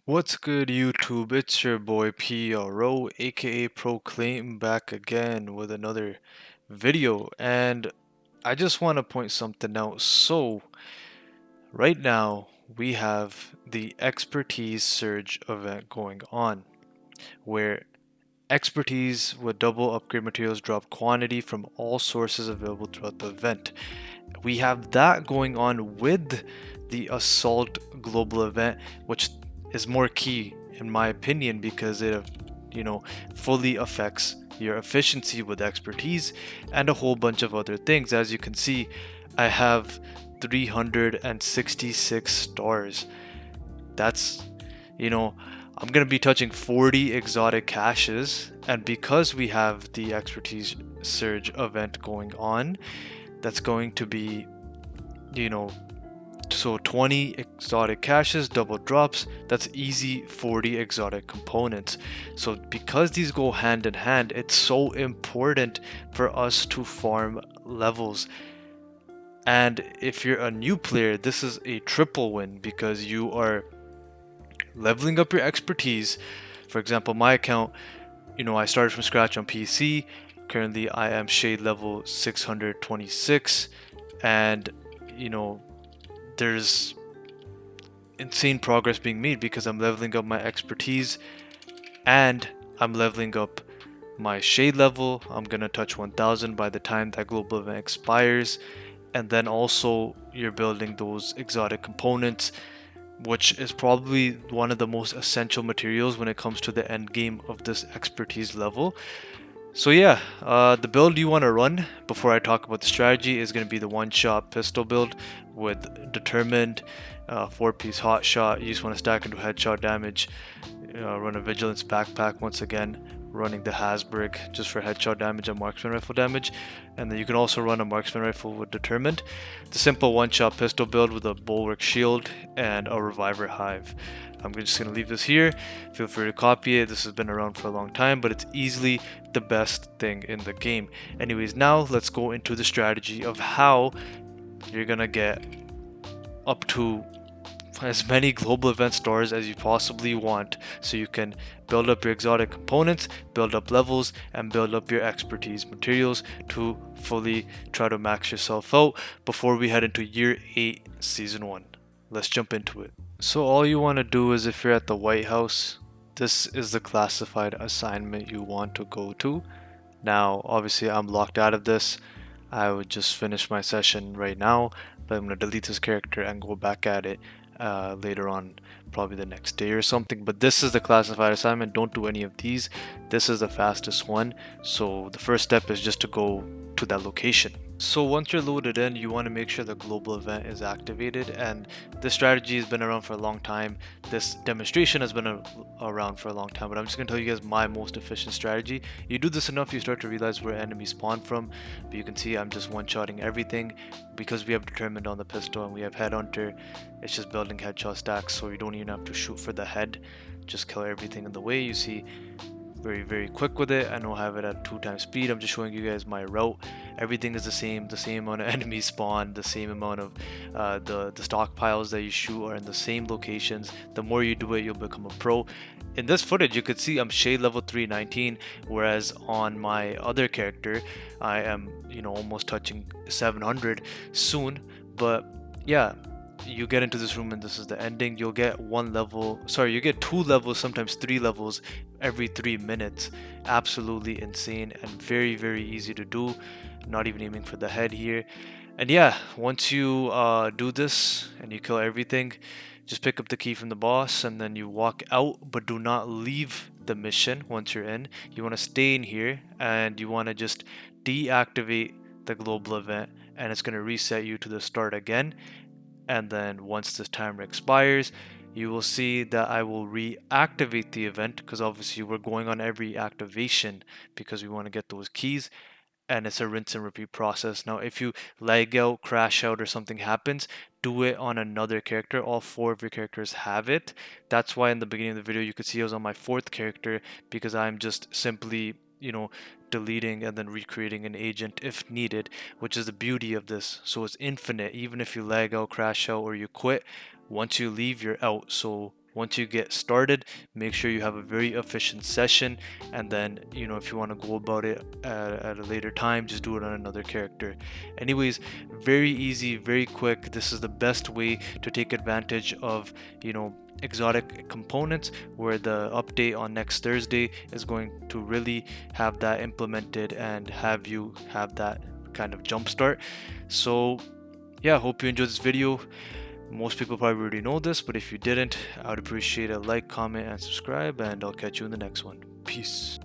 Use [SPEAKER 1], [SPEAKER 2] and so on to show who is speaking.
[SPEAKER 1] What's good, YouTube? It's your boy PRO, aka Proclaim, back again with another video. And I just want to point something out. So, right now, we have the Expertise Surge event going on, where Expertise with double upgrade materials drop quantity from all sources available throughout the event. We have that going on with the Assault Global event, which is more key in my opinion because it, you know, fully affects your efficiency with expertise and a whole bunch of other things. As you can see, I have 366 stars. That's, you know, I'm gonna be touching 40 exotic caches, and because we have the expertise surge event going on, that's going to be, you know, so 20 exotic caches, double drops, that's easy 40 exotic components. So because these go hand in hand, it's so important for us to farm levels. And if you're a new player, this is a triple win because you are leveling up your expertise. For example, my account, I started from scratch on PC. Currently, I am shade level 626, and you know, there's insane progress being made because I'm leveling up my expertise and I'm leveling up my shade level. I'm gonna touch 1000 by the time that global event expires, and then also you're building those exotic components, which is probably one of the most essential materials when it comes to the end game of this expertise level. So yeah, the build you want to run before I talk about the strategy is going to be the one-shot pistol build with determined, 4-piece hot shot. You just want to stack into headshot damage, run a vigilance backpack once again, running the Hasbrig just for headshot damage and marksman rifle damage, and then you can also run a marksman rifle with determined. It's a simple one-shot pistol build with a bulwark shield and a reviver hive. I'm just going to leave this here. Feel free to copy it. This has been around for a long time, but it's easily the best thing in the game. Anyways, now let's go into the strategy of how you're going to get up to as many global event stars as you possibly want so you can build up your exotic components, build up levels, and build up your expertise materials to fully try to max yourself out before we head into year 8 season 1. Let's jump into it. So all you want to do is, if you're at the White House, this is the classified assignment you want to go to. Now obviously I'm locked out of this. I would just finish my session right now, but I'm going to delete this character and go back at it later on, probably the next day or something. But this is the classified assignment. Don't do any of these. This is the fastest one. So the first step is just to go to that location. So once you're loaded in, you want to make sure the global event is activated, and this strategy has been around for a long time. This demonstration has been around for a long time, but I'm just going to tell you guys my most efficient strategy. You do this enough, you start to realize where enemies spawn from, but you can see I'm just one-shotting everything because we have determined on the pistol and we have headhunter. It's just building headshot stacks, so you don't even have to shoot for the head. Just kill everything in the way. You see, very quick with it. I know I have it at 2x speed. I'm just showing you guys my route. Everything is the same amount of enemies spawn, the same amount of the stockpiles that you shoot are in the same locations. The more you do it, you'll become a pro. In this footage, you could see I'm shade level 319, whereas on my other character I am, almost touching 700 soon. But yeah, you get into this room and this is the ending. You'll get you get 2 levels, sometimes 3 levels every 3 minutes. Absolutely insane and very easy to do. Not even aiming for the head here. And yeah, once you do this and you kill everything, just pick up the key from the boss and then you walk out, but do not leave the mission. Once you're in, you want to stay in here and you want to just deactivate the global event, and it's going to reset you to the start again. And then once this timer expires, you will see that I will reactivate the event, because obviously we're going on every activation because we want to get those keys, and it's a rinse and repeat process. Now if you lag out, crash out, or something happens, do it on another character. All 4 of your characters have it. That's why in the beginning of the video you could see I was on my 4th character, because I'm just simply deleting and then recreating an agent if needed, which is the beauty of this. So it's infinite. Even if you lag out, crash out, or you quit, once you leave, you're out. So Once you get started, make sure you have a very efficient session, and then if you want to go about it at a later time, just do it on another character. Anyways, very easy, very quick. This is the best way to take advantage of exotic components, where the update on next Thursday is going to really have that implemented and have you have that kind of jump start. So yeah, hope you enjoyed this video. Most people probably already know this, but if you didn't, I would appreciate a like, comment, and subscribe, and I'll catch you in the next one. Peace.